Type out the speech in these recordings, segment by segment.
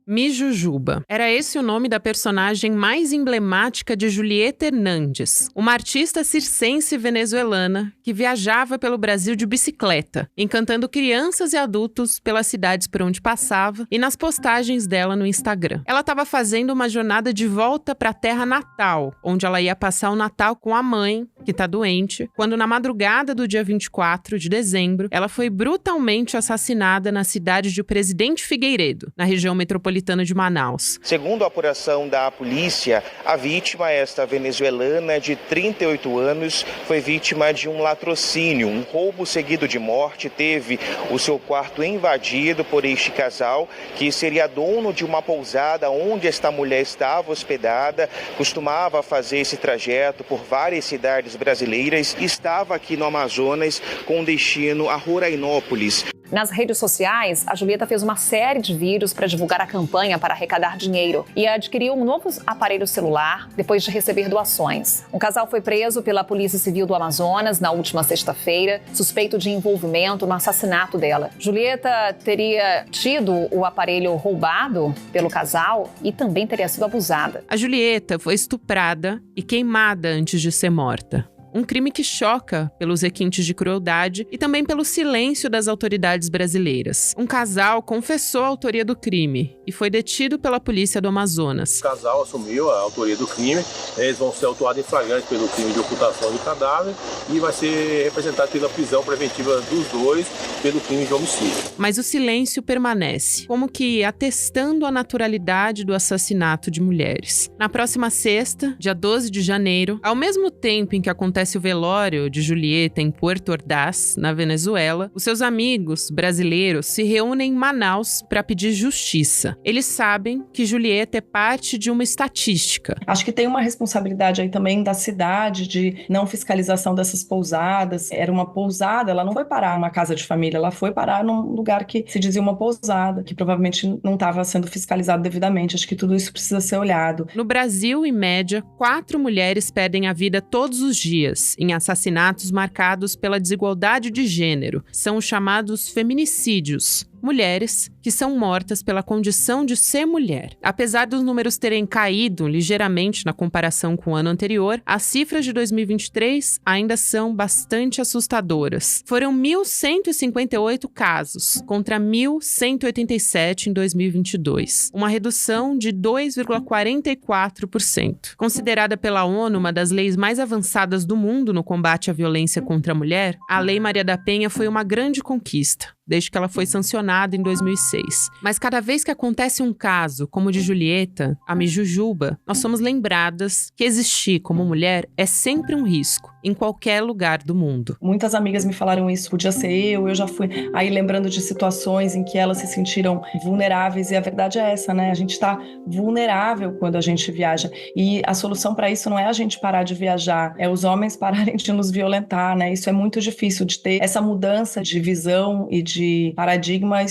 Mijujuba. Era esse o nome da personagem mais emblemática de Julieta Hernandes, uma artista circense venezuelana que viajava pelo Brasil de bicicleta, encantando crianças e adultos pelas cidades por onde passava e nas postagens dela no Instagram. Ela estava fazendo uma jornada de volta para a terra natal, onde ela ia passar o Natal com a mãe, que está doente, quando na madrugada do dia 24 de dezembro, ela foi brutalmente assassinada na cidade de Presidente Figueiredo, na região metropolitana de Manaus. Segundo a apuração da polícia, a vítima, esta venezuelana de 38 anos, foi vítima de um latrocínio, um roubo seguido de morte. Teve o seu quarto invadido por este casal, que seria dono de uma pousada onde esta mulher estava hospedada, costumava fazer esse trajeto por várias cidades brasileiras e estava aqui no Amazonas com destino a Rorainópolis. Nas redes sociais, a Julieta fez uma série de vídeos para divulgar a campanha para arrecadar dinheiro e adquiriu um novo aparelho celular depois de receber doações. Um casal foi preso pela Polícia Civil do Amazonas na última sexta-feira, suspeito de envolvimento no assassinato dela. Julieta teria tido o aparelho roubado pelo casal e também teria sido abusada. A Julieta foi estuprada e queimada antes de ser morta. Um crime que choca pelos requintes de crueldade e também pelo silêncio das autoridades brasileiras. Um casal confessou a autoria do crime e foi detido pela polícia do Amazonas. O casal assumiu a autoria do crime, eles vão ser autuados em flagrante pelo crime de ocultação de cadáver e vai ser representado pela prisão preventiva dos dois pelo crime de homicídio. Mas o silêncio permanece, como que atestando a naturalidade do assassinato de mulheres. Na próxima sexta, dia 12 de janeiro, ao mesmo tempo em que acontece o velório de Julieta em Puerto Ordaz, na Venezuela, os seus amigos brasileiros se reúnem em Manaus para pedir justiça. Eles sabem que Julieta é parte de uma estatística. Acho que tem uma responsabilidade aí também da cidade de não fiscalização dessas pousadas. Era uma pousada, ela não foi parar numa casa de família, ela foi parar num lugar que se dizia uma pousada, que provavelmente não estava sendo fiscalizado devidamente. Acho que tudo isso precisa ser olhado. No Brasil, em média, 4 mulheres perdem a vida todos os dias em assassinatos marcados pela desigualdade de gênero. São os chamados feminicídios. Mulheres que são mortas pela condição de ser mulher. Apesar dos números terem caído ligeiramente na comparação com o ano anterior, as cifras de 2023 ainda são bastante assustadoras. Foram 1.158 casos, contra 1.187 em 2022. Uma redução de 2,44%. Considerada pela ONU uma das leis mais avançadas do mundo no combate à violência contra a mulher, a Lei Maria da Penha foi uma grande conquista, desde que ela foi sancionada em 2006. Mas cada vez que acontece um caso, como o de Julieta, a Mijujuba, nós somos lembradas que existir como mulher é sempre um risco, em qualquer lugar do mundo. Muitas amigas me falaram isso, podia ser eu já fui aí lembrando de situações em que elas se sentiram vulneráveis, e a verdade é essa, né? A gente está vulnerável quando a gente viaja, e a solução para isso não é a gente parar de viajar, é os homens pararem de nos violentar, né? Isso é muito difícil de ter, essa mudança de visão e de paradigma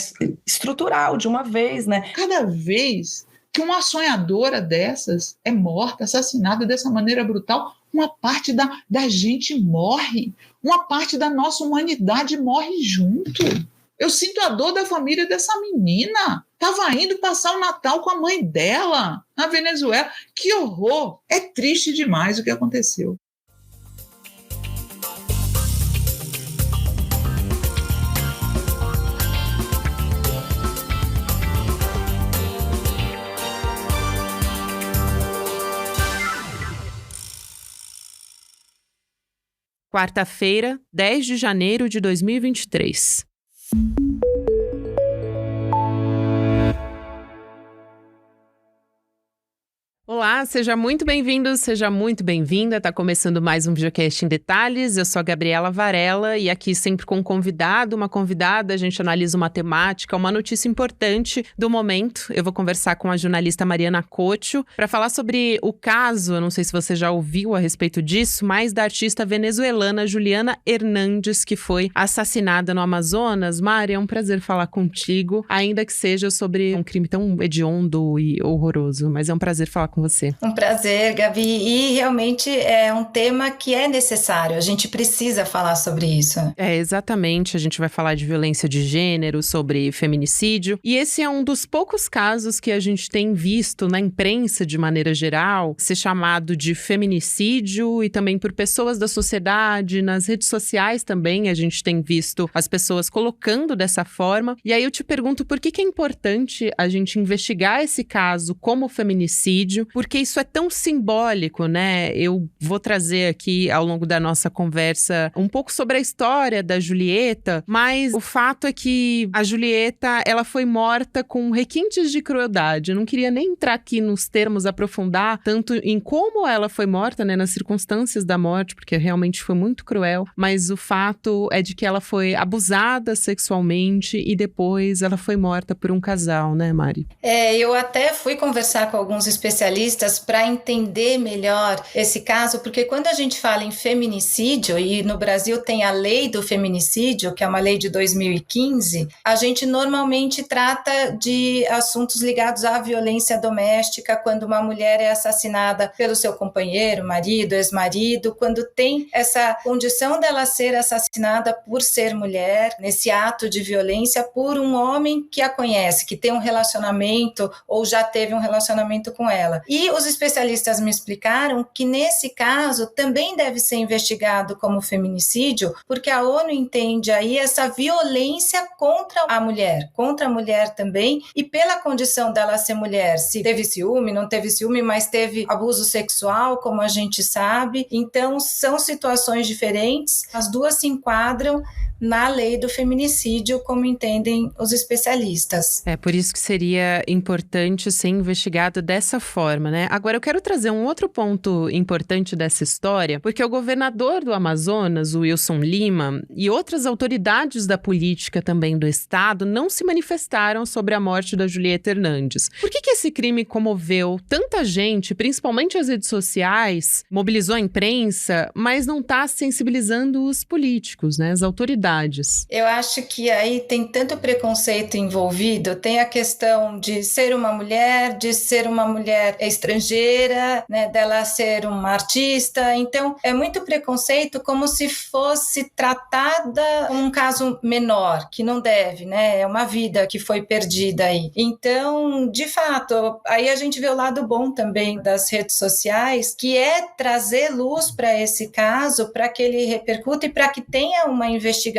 estrutural de uma vez, né? Cada vez que uma sonhadora dessas é morta, assassinada dessa maneira brutal, uma parte da gente morre, uma parte da nossa humanidade morre junto. Eu sinto a dor da família dessa menina. Estava indo passar o Natal com a mãe dela na Venezuela. Que horror! É triste demais o que aconteceu. Quarta-feira, 10 de janeiro de 2023. Olá, seja muito bem-vindo, seja muito bem-vinda. Tá começando mais um videocast em detalhes. Eu sou a Gabriela Varela e aqui sempre com um convidado, uma convidada, a gente analisa uma temática, uma notícia importante do momento. Eu vou conversar com a jornalista Mariana Cocho para falar sobre o caso, eu não sei se você já ouviu a respeito disso, mas da artista venezuelana Julieta Hernandes, que foi assassinada no Amazonas. Mari, é um prazer falar contigo, ainda que seja sobre um crime tão hediondo e horroroso, mas é um prazer falar com você. Um prazer, Gabi, e realmente é um tema que é necessário, a gente precisa falar sobre isso. Exatamente, a gente vai falar de violência de gênero, sobre feminicídio, e esse é um dos poucos casos que a gente tem visto na imprensa de maneira geral ser chamado de feminicídio, e também por pessoas da sociedade, nas redes sociais também a gente tem visto as pessoas colocando dessa forma. E aí eu te pergunto, por que é importante a gente investigar esse caso como feminicídio? Porque isso é tão simbólico, né? Eu vou trazer aqui ao longo da nossa conversa um pouco sobre a história da Julieta, mas o fato é que a Julieta, ela foi morta com requintes de crueldade. Eu não queria nem entrar aqui nos termos, aprofundar tanto em como ela foi morta, né, nas circunstâncias da morte, porque realmente foi muito cruel, mas o fato é de que ela foi abusada sexualmente e depois ela foi morta por um casal, né, Mari? Eu até fui conversar com alguns especialistas para entender melhor esse caso, porque quando a gente fala em feminicídio, e no Brasil tem a lei do feminicídio, que é uma lei de 2015, a gente normalmente trata de assuntos ligados à violência doméstica, quando uma mulher é assassinada pelo seu companheiro, marido, ex-marido, quando tem essa condição dela ser assassinada por ser mulher, nesse ato de violência, por um homem que a conhece, que tem um relacionamento ou já teve um relacionamento com ela. E os especialistas me explicaram que nesse caso também deve ser investigado como feminicídio, porque a ONU entende aí essa violência contra a mulher também, e pela condição dela ser mulher, se teve ciúme, não teve ciúme, mas teve abuso sexual, como a gente sabe. Então são situações diferentes, as duas se enquadram na lei do feminicídio, como entendem os especialistas. É por isso que seria importante ser investigado dessa forma, né? Agora eu quero trazer um outro ponto importante dessa história, porque o governador do Amazonas, o Wilson Lima, e outras autoridades da política também do estado não se manifestaram sobre a morte da Julieta Hernandes. Por que esse crime comoveu tanta gente, principalmente as redes sociais, mobilizou a imprensa, mas não está sensibilizando os políticos, né? As autoridades? Eu acho que aí tem tanto preconceito envolvido, tem a questão de ser uma mulher estrangeira, né, dela ser uma artista, então é muito preconceito, como se fosse tratada um caso menor, que não deve, né, é uma vida que foi perdida aí. Então, de fato, aí a gente vê o lado bom também das redes sociais, que é trazer luz para esse caso, para que ele repercuta e para que tenha uma investigação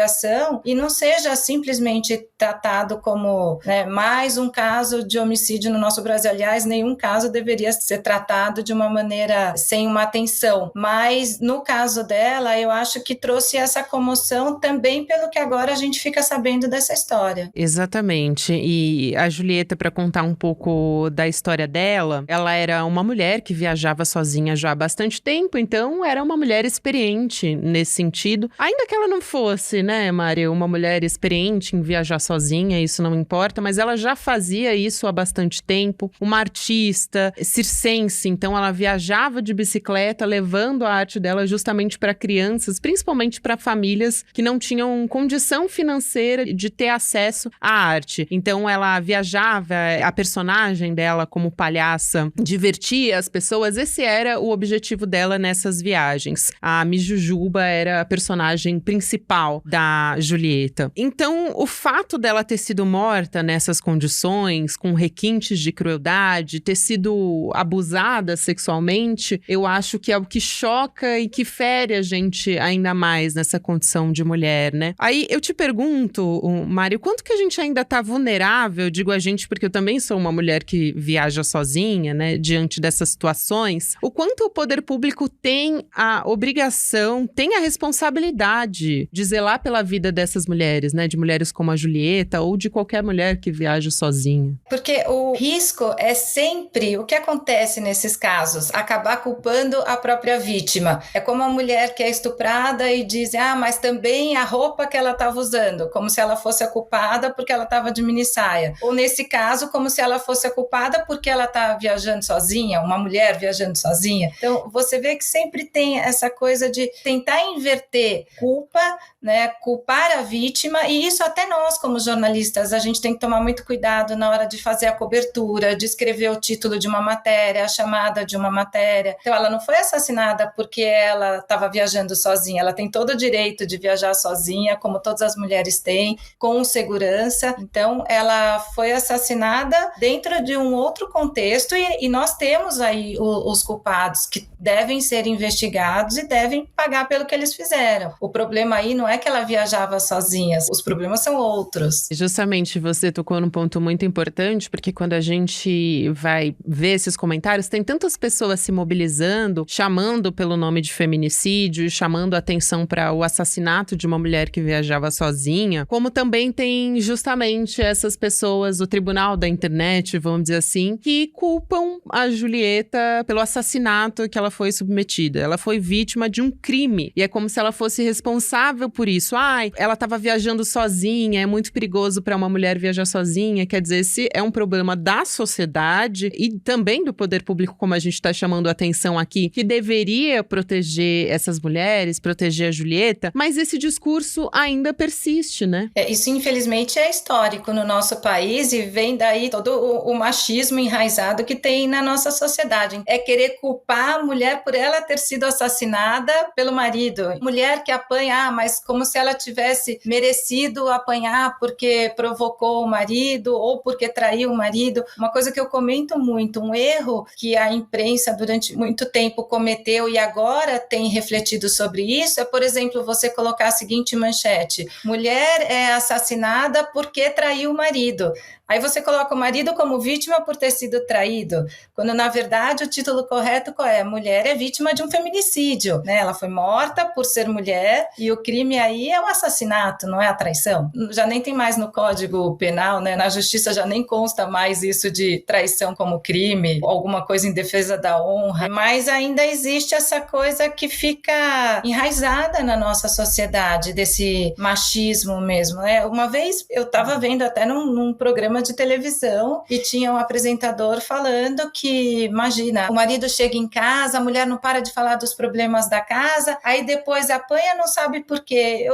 e não seja simplesmente tratado como, né, mais um caso de homicídio no nosso Brasil. Aliás, nenhum caso deveria ser tratado de uma maneira sem uma atenção. Mas no caso dela, eu acho que trouxe essa comoção também pelo que agora a gente fica sabendo dessa história. Exatamente. E a Julieta, para contar um pouco da história dela, ela era uma mulher que viajava sozinha já há bastante tempo, então era uma mulher experiente nesse sentido. Ainda que ela não fosse, né, Mari, uma mulher experiente em viajar sozinha, isso não importa, mas ela já fazia isso há bastante tempo. Uma artista circense, então ela viajava de bicicleta, levando a arte dela justamente para crianças, principalmente para famílias que não tinham condição financeira de ter acesso à arte. Então ela viajava, a personagem dela como palhaça divertia as pessoas, esse era o objetivo dela nessas viagens. A Mijujuba era a personagem principal da Julieta. Então, o fato dela ter sido morta nessas condições, com requintes de crueldade, ter sido abusada sexualmente, eu acho que é o que choca e que fere a gente ainda mais nessa condição de mulher, né? Aí, eu te pergunto, Mário, quanto que a gente ainda tá vulnerável, digo a gente porque eu também sou uma mulher que viaja sozinha, né, diante dessas situações, o quanto o poder público tem a obrigação, tem a responsabilidade de zelar pela vida dessas mulheres, né? De mulheres como a Julieta ou de qualquer mulher que viaja sozinha. Porque o risco é sempre o que acontece nesses casos, acabar culpando a própria vítima. É como a mulher que é estuprada e diz, mas também a roupa que ela estava usando, como se ela fosse a culpada porque ela estava de minissaia. Ou nesse caso, como se ela fosse a culpada porque ela está viajando sozinha, uma mulher viajando sozinha. Então, você vê que sempre tem essa coisa de tentar inverter culpa, né, culpar a vítima, e isso até nós, como jornalistas, a gente tem que tomar muito cuidado na hora de fazer a cobertura, de escrever o título de uma matéria, a chamada de uma matéria. Então, ela não foi assassinada porque ela estava viajando sozinha, ela tem todo o direito de viajar sozinha, como todas as mulheres têm, com segurança. Então, ela foi assassinada dentro de um outro contexto, e nós temos aí os culpados que devem ser investigados e devem pagar pelo que eles fizeram. O problema aí não é que ela viajava sozinha, os problemas são outros. Justamente, você tocou num ponto muito importante, porque quando a gente vai ver esses comentários, tem tantas pessoas se mobilizando, chamando pelo nome de feminicídio, chamando a atenção para o assassinato de uma mulher que viajava sozinha, como também tem justamente essas pessoas do tribunal da internet, vamos dizer assim, que culpam a Julieta pelo assassinato que ela foi submetida. Ela foi vítima de um crime, e é como se ela fosse responsável por isso. Ela estava viajando sozinha, é muito perigoso para uma mulher viajar sozinha. Quer dizer, esse é um problema da sociedade e também do poder público, como a gente está chamando a atenção aqui, que deveria proteger essas mulheres, proteger a Julieta, mas esse discurso ainda persiste, né? Isso, infelizmente, é histórico no nosso país e vem daí todo o machismo enraizado que tem na nossa sociedade. É querer culpar a mulher por ela ter sido assassinada pelo marido. Mulher que apanha, mas como se ela tivesse merecido apanhar porque provocou o marido ou porque traiu o marido. Uma coisa que eu comento muito, um erro que a imprensa durante muito tempo cometeu e agora tem refletido sobre isso, é, por exemplo, você colocar a seguinte manchete: mulher é assassinada porque traiu o marido. Aí você coloca o marido como vítima por ter sido traído, quando na verdade o título correto qual é? Mulher é vítima de um feminicídio, né? Ela foi morta por ser mulher e o crime aí é o assassinato, não é a traição. Já nem tem mais no Código Penal, né? Na Justiça já nem consta mais isso de traição como crime, alguma coisa em defesa da honra, mas ainda existe essa coisa que fica enraizada na nossa sociedade, desse machismo mesmo, né? Uma vez eu estava vendo até num programa de televisão e tinha um apresentador falando que, imagina, o marido chega em casa, a mulher não para de falar dos problemas da casa, aí depois apanha, não sabe por quê.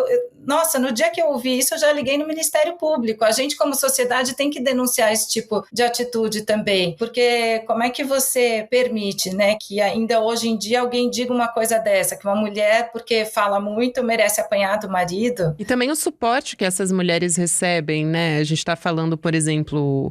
Nossa, no dia que eu ouvi isso, eu já liguei no Ministério Público. A gente, como sociedade, tem que denunciar esse tipo de atitude também, porque como é que você permite, né, que ainda hoje em dia alguém diga uma coisa dessa, que uma mulher, porque fala muito, merece apanhar do marido? E também o suporte que essas mulheres recebem, né? A gente está falando, por exemplo,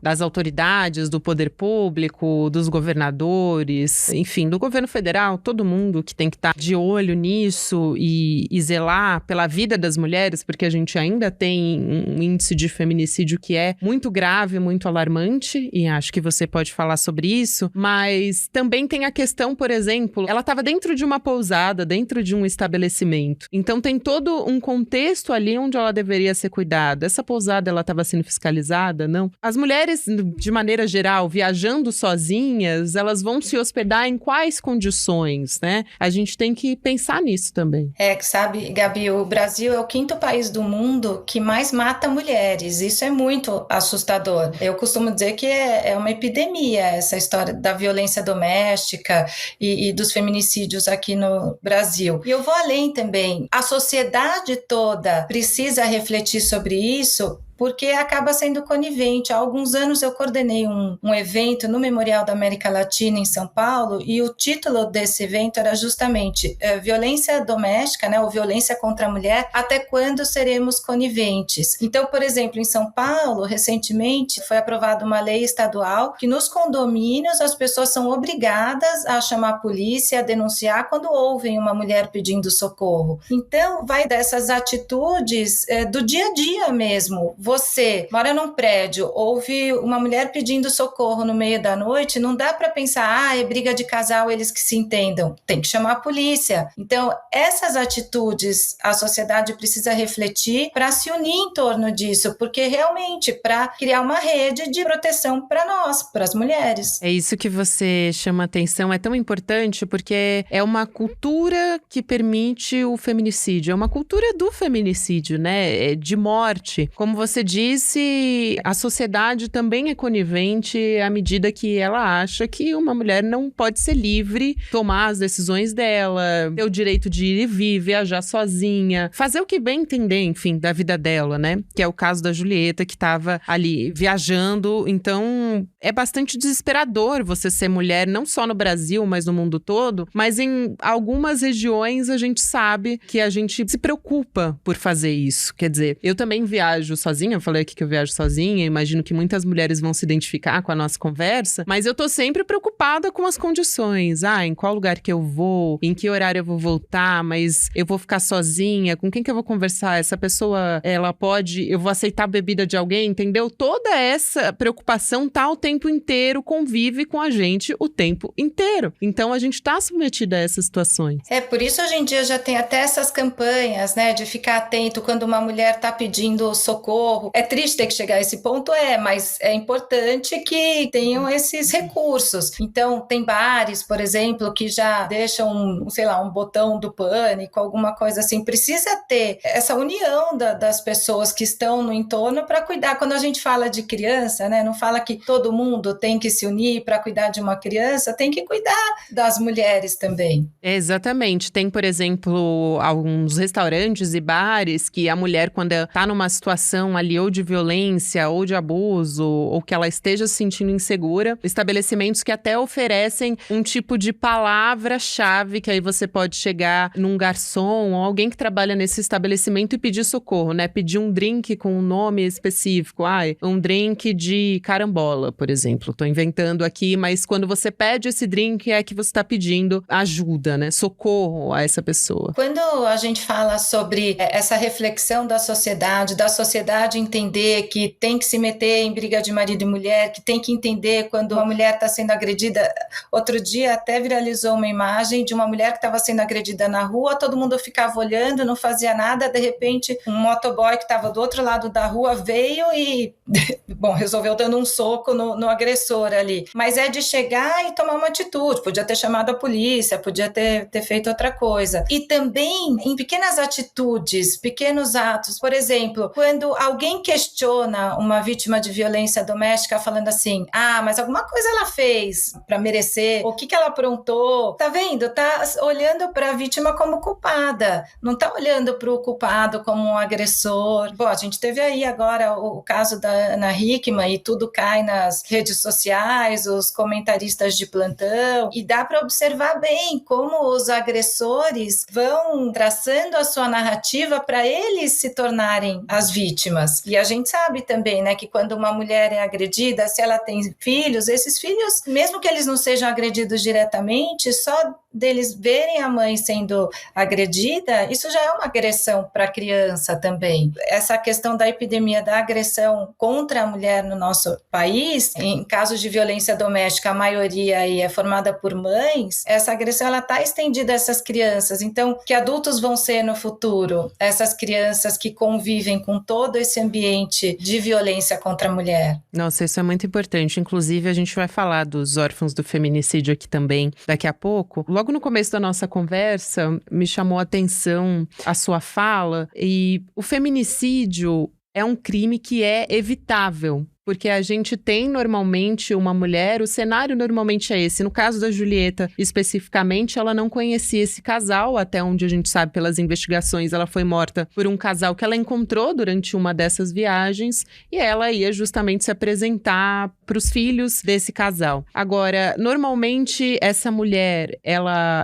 das autoridades, do poder público, dos governadores, enfim, do governo federal, todo mundo que tem que estar de olho nisso e zelar pela vida das mulheres, porque a gente ainda tem um índice de feminicídio que é muito grave, muito alarmante, e acho que você pode falar sobre isso, mas também tem a questão, por exemplo, ela estava dentro de uma pousada, dentro de um estabelecimento, então tem todo um contexto ali onde ela deveria ser cuidada. Essa pousada, ela estava sendo fiscalizada? Não. As mulheres, de maneira geral, viajando sozinhas, elas vão se hospedar em quais condições, né? A gente tem que pensar nisso também. Sabe, Gabi, o Brasil é o 5º país do mundo que mais mata mulheres. Isso é muito assustador. Eu costumo dizer que é uma epidemia essa história da violência doméstica e dos feminicídios aqui no Brasil. E eu vou além também. A sociedade toda precisa refletir sobre isso, porque acaba sendo conivente. Há alguns anos eu coordenei um evento no Memorial da América Latina em São Paulo, e o título desse evento era justamente violência doméstica, né, ou violência contra a mulher, até quando seremos coniventes? Então, por exemplo, em São Paulo, recentemente, foi aprovada uma lei estadual que nos condomínios as pessoas são obrigadas a chamar a polícia, a denunciar quando ouvem uma mulher pedindo socorro. Então, vai dessas atitudes do dia a dia mesmo. Você mora num prédio, ouve uma mulher pedindo socorro no meio da noite, não dá para pensar, é briga de casal, eles que se entendam. Tem que chamar a polícia. Então, essas atitudes a sociedade precisa refletir para se unir em torno disso, porque realmente para criar uma rede de proteção para nós, para as mulheres. É isso que você chama atenção, é tão importante porque é uma cultura que permite o feminicídio, é uma cultura do feminicídio, né? De morte. Como você você disse, a sociedade também é conivente à medida que ela acha que uma mulher não pode ser livre, tomar as decisões dela, ter o direito de ir e vir, viajar sozinha, fazer o que bem entender, enfim, da vida dela, né? Que é o caso da Julieta, que estava ali viajando. Então, é bastante desesperador você ser mulher, não só no Brasil, mas no mundo todo. Mas em algumas regiões a gente sabe que a gente se preocupa por fazer isso. Quer dizer, eu também viajo sozinha, eu falei aqui que eu viajo sozinha, imagino que muitas mulheres vão se identificar com a nossa conversa, mas eu tô sempre preocupada com as condições. Em qual lugar que eu vou, em que horário eu vou voltar, mas eu vou ficar sozinha, com quem que eu vou conversar? Essa pessoa, ela pode, eu vou aceitar a bebida de alguém, entendeu? Toda essa preocupação tá o tempo inteiro, convive com a gente o tempo inteiro. Então a gente tá submetida a essas situações. Por isso hoje em dia já tem até essas campanhas, né, de ficar atento quando uma mulher tá pedindo socorro. É triste ter que chegar a esse ponto, mas é importante que tenham esses recursos. Então, tem bares, por exemplo, que já deixam, um botão do pânico, alguma coisa assim. Precisa ter essa união das pessoas que estão no entorno para cuidar. Quando a gente fala de criança, né, não fala que todo mundo tem que se unir para cuidar de uma criança, tem que cuidar das mulheres também. Exatamente. Tem, por exemplo, alguns restaurantes e bares que a mulher, quando ela tá numa situação ali ou de violência ou de abuso, ou que ela esteja se sentindo insegura, estabelecimentos que até oferecem um tipo de palavra-chave, que aí você pode chegar num garçom ou alguém que trabalha nesse estabelecimento e pedir socorro, né? Pedir um drink com um nome específico. Um drink de carambola, por exemplo. Tô inventando aqui, mas quando você pede esse drink é que você tá pedindo ajuda, né? Socorro a essa pessoa. Quando a gente fala sobre essa reflexão da sociedade entender que tem que se meter em briga de marido e mulher, que tem que entender quando uma mulher está sendo agredida. Outro dia até viralizou uma imagem de uma mulher que estava sendo agredida na rua, todo mundo ficava olhando, não fazia nada, de repente um motoboy que estava do outro lado da rua veio e, resolveu dando um soco no agressor ali. Mas é de chegar e tomar uma atitude, podia ter chamado a polícia, podia ter feito outra coisa. E também em pequenas atitudes, pequenos atos. Por exemplo, quando alguém questiona uma vítima de violência doméstica falando assim, mas alguma coisa ela fez para merecer, o que ela aprontou, tá vendo? Tá olhando para a vítima como culpada, não tá olhando para o culpado como um agressor. A gente teve aí agora o caso da Ana Hickman e tudo cai nas redes sociais, os comentaristas de plantão, e dá para observar bem como os agressores vão traçando a sua narrativa para eles se tornarem as vítimas. E a gente sabe também, né, que quando uma mulher é agredida, se ela tem filhos, esses filhos, mesmo que eles não sejam agredidos diretamente, só deles verem a mãe sendo agredida, isso já é uma agressão para a criança também. Essa questão da epidemia da agressão contra a mulher no nosso país, em casos de violência doméstica, a maioria aí é formada por mães, essa agressão ela está estendida a essas crianças. Então, que adultos vão ser no futuro? Essas crianças que convivem com todo esse ambiente de violência contra a mulher. Nossa, isso é muito importante. Inclusive, a gente vai falar dos órfãos do feminicídio aqui também daqui a pouco. Logo no começo da nossa conversa, me chamou a atenção a sua fala, e o feminicídio é um crime que é evitável. Porque a gente tem normalmente uma mulher, o cenário normalmente é esse. No caso da Julieta, especificamente, ela não conhecia esse casal, até onde a gente sabe pelas investigações, ela foi morta por um casal que ela encontrou durante uma dessas viagens, e ela ia justamente se apresentar para os filhos desse casal. Agora, normalmente essa mulher,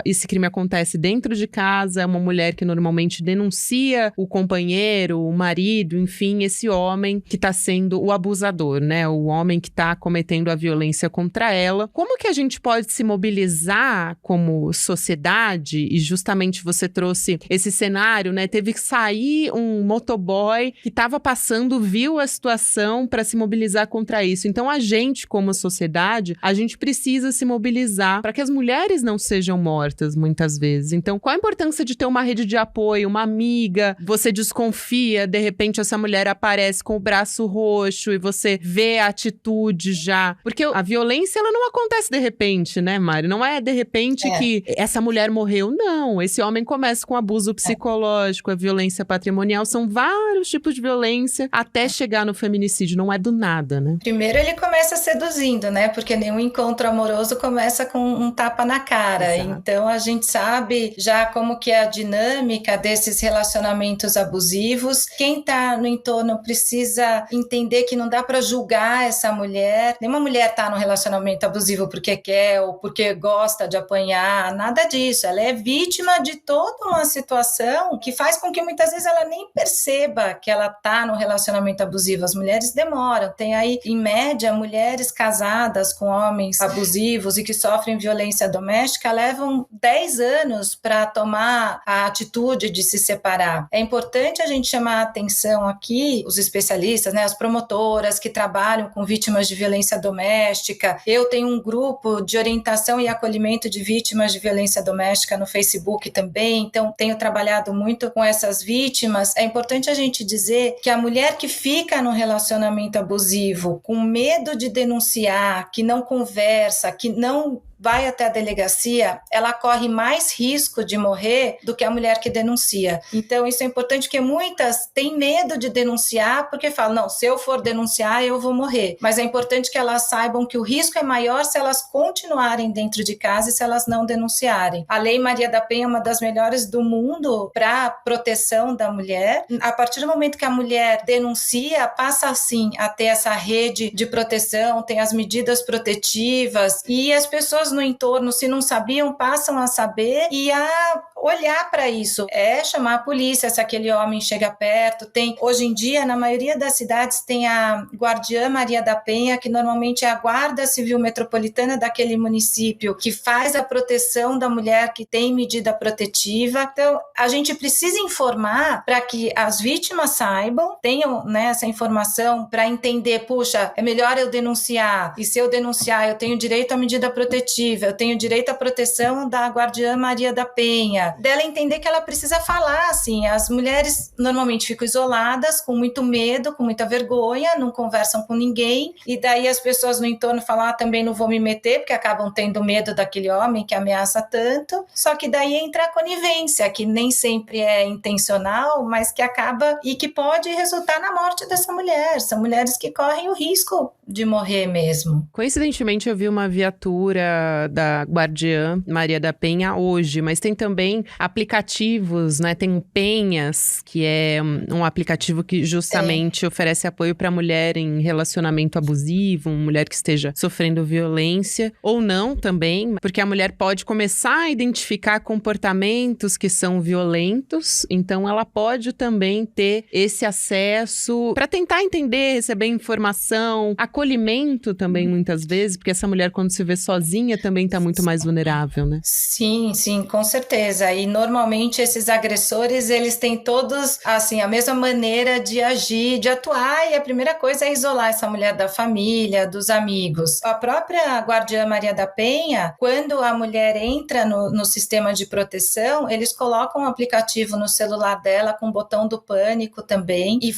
esse crime acontece dentro de casa, é uma mulher que normalmente denuncia o companheiro, o marido, enfim, esse homem que está sendo o abusador. Né, o homem que está cometendo a violência contra ela. Como que a gente pode se mobilizar como sociedade? E justamente você trouxe esse cenário, né? Teve que sair um motoboy que estava passando, viu a situação para se mobilizar contra isso. Então a gente, como sociedade, a gente precisa se mobilizar para que as mulheres não sejam mortas muitas vezes. Então, qual a importância de ter uma rede de apoio, uma amiga? Você desconfia, de repente essa mulher aparece com o braço roxo e você você vê a atitude já. Porque a violência, ela não acontece de repente, né, Mari? Não é de repente que essa mulher morreu, não. Esse homem começa com abuso psicológico, a violência patrimonial, são vários tipos de violência até chegar no feminicídio, não é do nada, né? Primeiro ele começa seduzindo, né? Porque nenhum encontro amoroso começa com um tapa na cara. Exato. Então a gente sabe já como que é a dinâmica desses relacionamentos abusivos. Quem tá no entorno precisa entender que não dá para julgar essa mulher. Nenhuma mulher tá no relacionamento abusivo porque quer ou porque gosta de apanhar, nada disso. Ela é vítima de toda uma situação que faz com que muitas vezes ela nem perceba que ela tá no relacionamento abusivo. As mulheres demoram. Tem aí, em média, mulheres casadas com homens abusivos e que sofrem violência doméstica levam 10 anos para tomar a atitude de se separar. É importante a gente chamar a atenção aqui, os especialistas, né, as promotoras que trabalham com vítimas de violência doméstica. Eu tenho um grupo de orientação e acolhimento de vítimas de violência doméstica no Facebook também, então tenho trabalhado muito com essas vítimas. É importante a gente dizer que a mulher que fica no relacionamento abusivo com medo de denunciar, que não conversa, que não vai até a delegacia, ela corre mais risco de morrer do que a mulher que denuncia. Então isso é importante, porque muitas têm medo de denunciar porque falam, não, se eu for denunciar eu vou morrer. Mas é importante que elas saibam que o risco é maior se elas continuarem dentro de casa e se elas não denunciarem. A Lei Maria da Penha é uma das melhores do mundo para proteção da mulher. A partir do momento que a mulher denuncia, passa assim a ter essa rede de proteção, tem as medidas protetivas e as pessoas no entorno, se não sabiam, passam a saber e a olhar para isso. É chamar a polícia se aquele homem chega perto. Tem, hoje em dia, na maioria das cidades, tem a Guardiã Maria da Penha, que normalmente é a Guarda Civil Metropolitana daquele município, que faz a proteção da mulher que tem medida protetiva. Então, a gente precisa informar para que as vítimas saibam, tenham, né, essa informação para entender, puxa, é melhor eu denunciar, e se eu denunciar, eu tenho direito à medida protetiva, eu tenho direito à proteção da Guardiã Maria da Penha. Dela entender que ela precisa falar, assim, as mulheres normalmente ficam isoladas, com muito medo, com muita vergonha, não conversam com ninguém, e daí as pessoas no entorno falam, também não vou me meter, porque acabam tendo medo daquele homem que ameaça tanto, só que daí entra a conivência, que nem sempre é intencional, mas que acaba e que pode resultar na morte dessa mulher. São mulheres que correm o risco de morrer mesmo. Coincidentemente, eu vi uma viatura da Guardiã Maria da Penha hoje, mas tem também aplicativos, né? Tem o Penhas, que é um aplicativo que justamente oferece apoio para mulher em relacionamento abusivo, uma mulher que esteja sofrendo violência, ou não também, porque a mulher pode começar a identificar comportamentos que são violentos, então ela pode também ter esse acesso para tentar entender, receber informação, acolhimento também muitas vezes, porque essa mulher quando se vê sozinha também está muito mais vulnerável, né? Sim, com certeza. E normalmente esses agressores, eles têm todos, assim, a mesma maneira de agir, de atuar, e a primeira coisa é isolar essa mulher da família, dos amigos. A própria Guardiã Maria da Penha, quando a mulher entra no sistema de proteção, eles colocam um aplicativo no celular dela com o botão do pânico também, e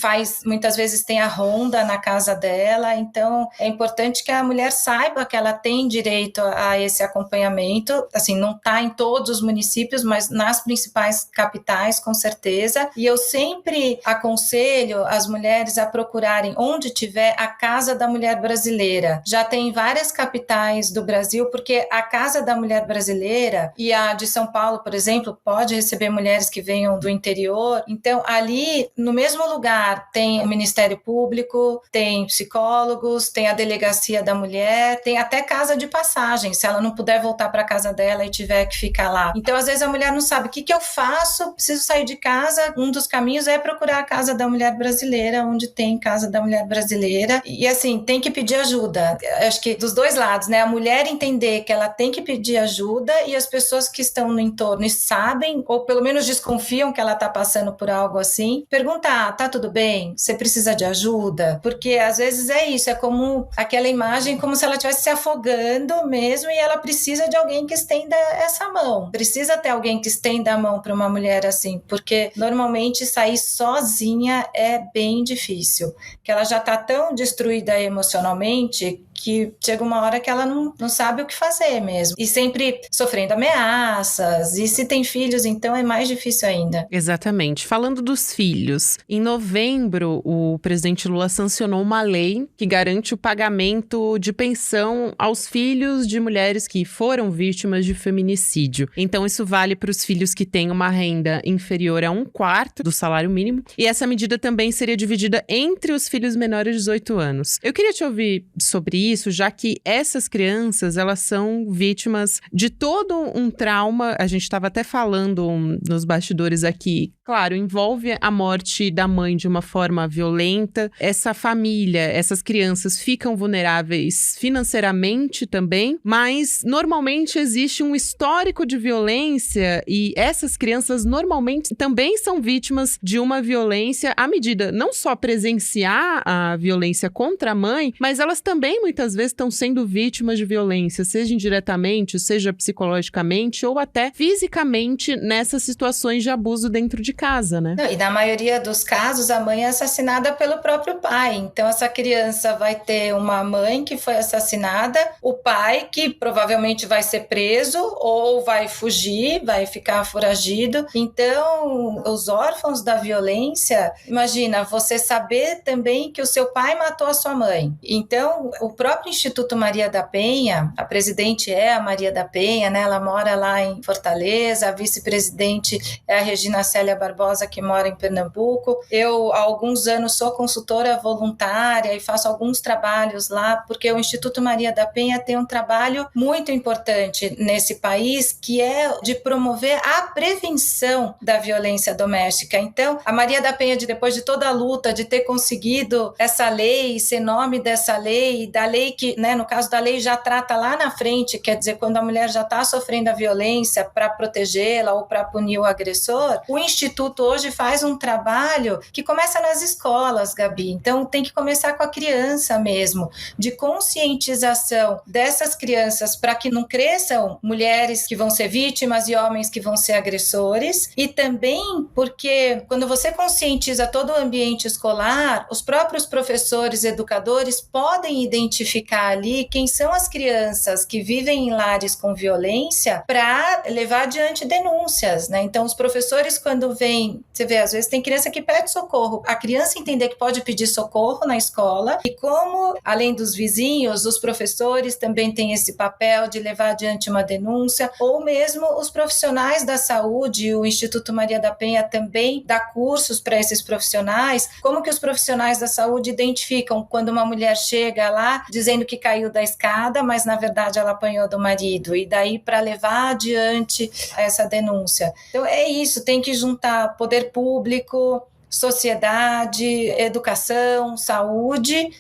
muitas vezes tem a ronda na casa dela, então é importante que a mulher saiba que ela tem direito a esse acompanhamento, assim, não está em todos os municípios, mas nas principais capitais, com certeza, e eu sempre aconselho as mulheres a procurarem onde tiver a Casa da Mulher Brasileira. Já tem várias capitais do Brasil, porque a Casa da Mulher Brasileira e a de São Paulo, por exemplo, pode receber mulheres que venham do interior, então ali, no mesmo lugar, tem o Ministério Público, tem psicólogos, tem a Delegacia da Mulher, tem até casa de passagem, se ela não puder voltar para casa dela e tiver que ficar lá. Então, às vezes, a mulher não sabe o que eu faço, preciso sair de casa, um dos caminhos é procurar a Casa da Mulher Brasileira, onde tem Casa da Mulher Brasileira, e assim, tem que pedir ajuda. Acho que dos dois lados, né? A mulher entender que ela tem que pedir ajuda e as pessoas que estão no entorno e sabem, ou pelo menos desconfiam que ela está passando por algo assim, perguntar, tá tudo bem? Você precisa de ajuda? Porque às vezes é isso, é como como aquela imagem, como se ela estivesse se afogando mesmo, e ela precisa de alguém que estenda essa mão. Precisa ter alguém que estenda a mão para uma mulher assim, porque normalmente sair sozinha é bem difícil, que ela já está tão destruída emocionalmente que chega uma hora que ela não sabe o que fazer mesmo. E sempre sofrendo ameaças. E se tem filhos, então é mais difícil ainda. Exatamente. Falando dos filhos, em novembro, o presidente Lula sancionou uma lei que garante o pagamento de pensão aos filhos de mulheres que foram vítimas de feminicídio. Então, isso vale para os filhos que têm uma renda inferior a 1/4 do salário mínimo. E essa medida também seria dividida entre os filhos menores de 18 anos. Eu queria te ouvir sobre isso, já que essas crianças, elas são vítimas de todo um trauma. A gente estava até falando nos bastidores aqui. Claro, envolve a morte da mãe de uma forma violenta. Essa família, essas crianças ficam vulneráveis financeiramente também, mas normalmente existe um histórico de violência e essas crianças normalmente também são vítimas de uma violência à medida, não só presenciar a violência contra a mãe, mas elas também muitas vezes estão sendo vítimas de violência, seja indiretamente, seja psicologicamente ou até fisicamente nessas situações de abuso dentro de casa, né? Não, e na maioria dos casos, a mãe é assassinada pelo próprio pai. Então, essa criança vai ter uma mãe que foi assassinada, o pai que provavelmente vai ser preso ou vai fugir, vai ficar foragido. Então, os órfãos da violência, imagina, você saber também que o seu pai matou a sua mãe. Então, o próprio Instituto Maria da Penha, a presidente é a Maria da Penha, né? Ela mora lá em Fortaleza, a vice-presidente é a Regina Célia Barbosa, que mora em Pernambuco. Eu, há alguns anos, sou consultora voluntária e faço alguns trabalhos lá, porque o Instituto Maria da Penha tem um trabalho muito importante nesse país, que é de promover a prevenção da violência doméstica. Então, a Maria da Penha, depois de toda a luta, de ter conseguido essa lei, ser nome dessa lei, da lei que, né, no caso da lei, já trata lá na frente, quer dizer, quando a mulher já está sofrendo a violência para protegê-la ou para punir o agressor, o Instituto hoje faz um trabalho que começa nas escolas, Gabi. Então, tem que começar com a criança mesmo, de conscientização dessas crianças para que não cresçam mulheres que vão ser vítimas e homens que vão ser agressores. E também porque quando você conscientiza todo o ambiente escolar, os próprios professores, educadores podem identificar ali quem são as crianças que vivem em lares com violência para levar adiante denúncias, né? Então, os professores, quando vêm, você vê, às vezes tem criança que pede socorro. A criança entender que pode pedir socorro na escola e como, além dos vizinhos, os professores também têm esse papel de levar adiante uma denúncia, ou mesmo os profissionais da saúde, o Instituto Maria da Penha também dá cursos para esses profissionais, como que os profissionais da saúde identificam quando uma mulher chega lá dizendo que caiu da escada, mas na verdade ela apanhou do marido, e daí para levar adiante essa denúncia. Então é isso, tem que juntar poder público, sociedade, educação, saúde,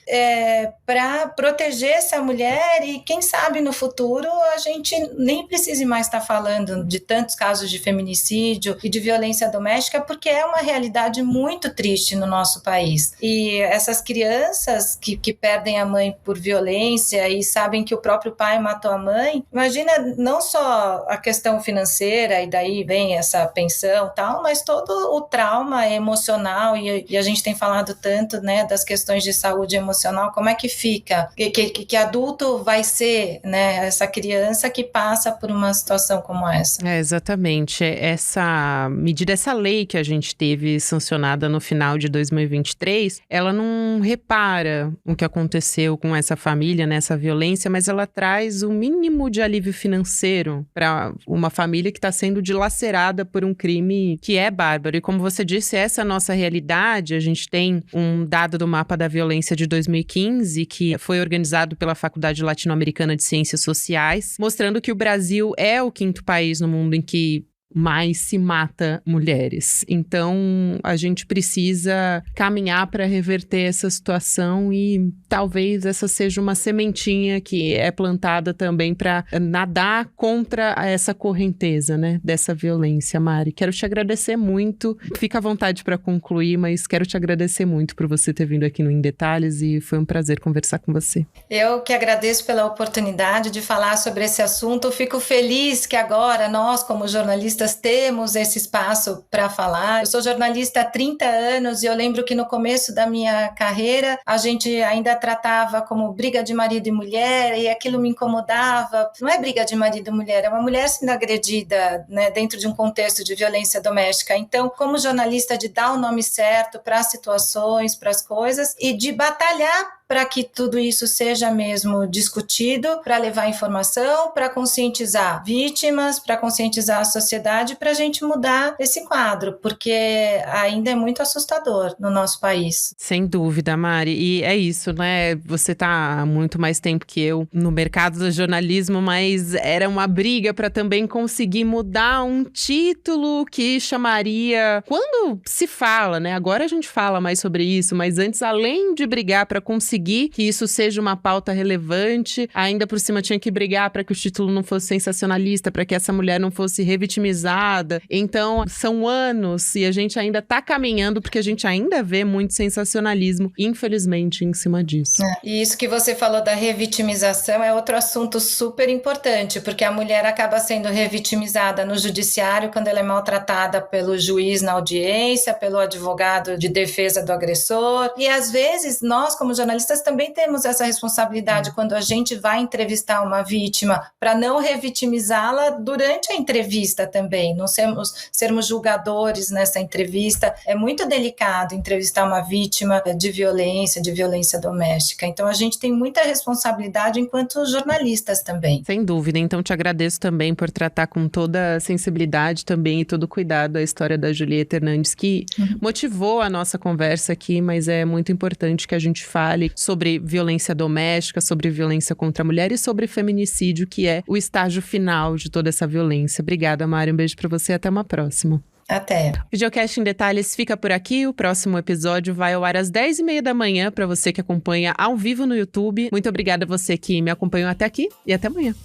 para proteger essa mulher e quem sabe no futuro a gente nem precise mais estar falando de tantos casos de feminicídio e de violência doméstica, porque é uma realidade muito triste no nosso país. E essas crianças que perdem a mãe por violência e sabem que o próprio pai matou a mãe, imagina não só a questão financeira, e daí vem essa pensão e tal, mas todo o trauma emocional, e a gente tem falado tanto, né, das questões de saúde emocional, como é que fica? Que adulto vai ser, né, essa criança que passa por uma situação como essa? Exatamente. Essa medida, essa lei que a gente teve sancionada no final de 2023, ela não repara o que aconteceu com essa família, né, essa violência, mas ela traz o mínimo de alívio financeiro para uma família que está sendo dilacerada por um crime que é bárbaro. E como você disse, essa é a nossa realidade. A gente tem um dado do Mapa da Violência de 2015, que foi organizado pela Faculdade Latino-Americana de Ciências Sociais, mostrando que o Brasil é o 5º país no mundo em que mais se mata mulheres. Então, a gente precisa caminhar para reverter essa situação e talvez essa seja uma sementinha que é plantada também para nadar contra essa correnteza, né, dessa violência, Mari. Quero te agradecer muito. Fica à vontade para concluir, mas quero te agradecer muito por você ter vindo aqui no Em Detalhes e foi um prazer conversar com você. Eu que agradeço pela oportunidade de falar sobre esse assunto. Fico feliz que agora nós, como jornalistas, temos esse espaço para falar. Eu sou jornalista há 30 anos e eu lembro que no começo da minha carreira a gente ainda tratava como briga de marido e mulher e aquilo me incomodava. Não é briga de marido e mulher, é uma mulher sendo agredida, né, dentro de um contexto de violência doméstica. Então, como jornalista, de dar o nome certo para as situações, para as coisas e de batalhar para que tudo isso seja mesmo discutido, para levar informação, para conscientizar vítimas, para conscientizar a sociedade, para a gente mudar esse quadro, porque ainda é muito assustador no nosso país. Sem dúvida, Mari. E é isso, né? Você tá há muito mais tempo que eu no mercado do jornalismo, mas era uma briga para também conseguir mudar um título que chamaria... Quando se fala, né? Agora a gente fala mais sobre isso, mas antes, além de brigar para conseguir que isso seja uma pauta relevante, ainda por cima tinha que brigar para que o título não fosse sensacionalista, para que essa mulher não fosse revitimizada. Então, são anos e a gente ainda tá caminhando porque a gente ainda vê muito sensacionalismo, infelizmente, em cima disso. E isso que você falou da revitimização é outro assunto super importante, porque a mulher acaba sendo revitimizada no judiciário quando ela é maltratada pelo juiz na audiência, pelo advogado de defesa do agressor. E às vezes, nós como jornalistas também temos essa responsabilidade quando a gente vai entrevistar uma vítima para não revitimizá-la durante a entrevista também, não sermos julgadores nessa entrevista. É muito delicado entrevistar uma vítima de violência doméstica. Então a gente tem muita responsabilidade enquanto jornalistas também. Sem dúvida. Então te agradeço também por tratar com toda a sensibilidade também e todo o cuidado a história da Julieta Hernandes, que motivou a nossa conversa aqui, mas é muito importante que a gente fale sobre violência doméstica, sobre violência contra a mulher e sobre feminicídio, que é o estágio final de toda essa violência. Obrigada, Mari. Um beijo pra você e até uma próxima. Até. O Videocast em Detalhes fica por aqui. O próximo episódio vai ao ar às 10h30 da manhã para você que acompanha ao vivo no YouTube. Muito obrigada a você que me acompanhou até aqui e até amanhã.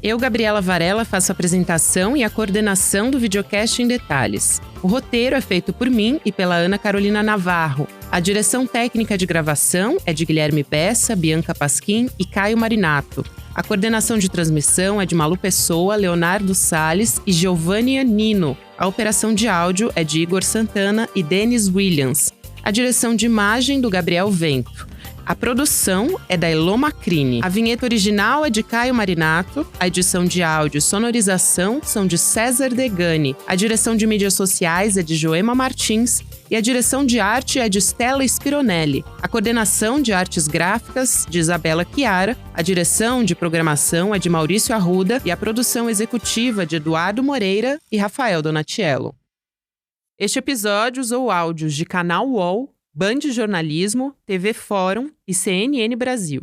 Eu, Gabriela Varela, faço a apresentação e a coordenação do Videocast em Detalhes. O roteiro é feito por mim e pela Ana Carolina Navarro. A direção técnica de gravação é de Guilherme Bessa, Bianca Pasquim e Caio Marinato. A coordenação de transmissão é de Malu Pessoa, Leonardo Salles e Giovanni Nino. A operação de áudio é de Igor Santana e Denis Williams. A direção de imagem do Gabriel Vento. A produção é da Elô Macrini. A vinheta original é de Caio Marinato. A edição de áudio e sonorização são de César Degani. A direção de mídias sociais é de Joema Martins. E a direção de arte é de Stella Spironelli. A coordenação de artes gráficas de Isabela Chiara. A direção de programação é de Maurício Arruda. E a produção executiva de Eduardo Moreira e Rafael Donatiello. Este episódio usou áudios de Canal UOL, Band Jornalismo, TV Fórum e CNN Brasil.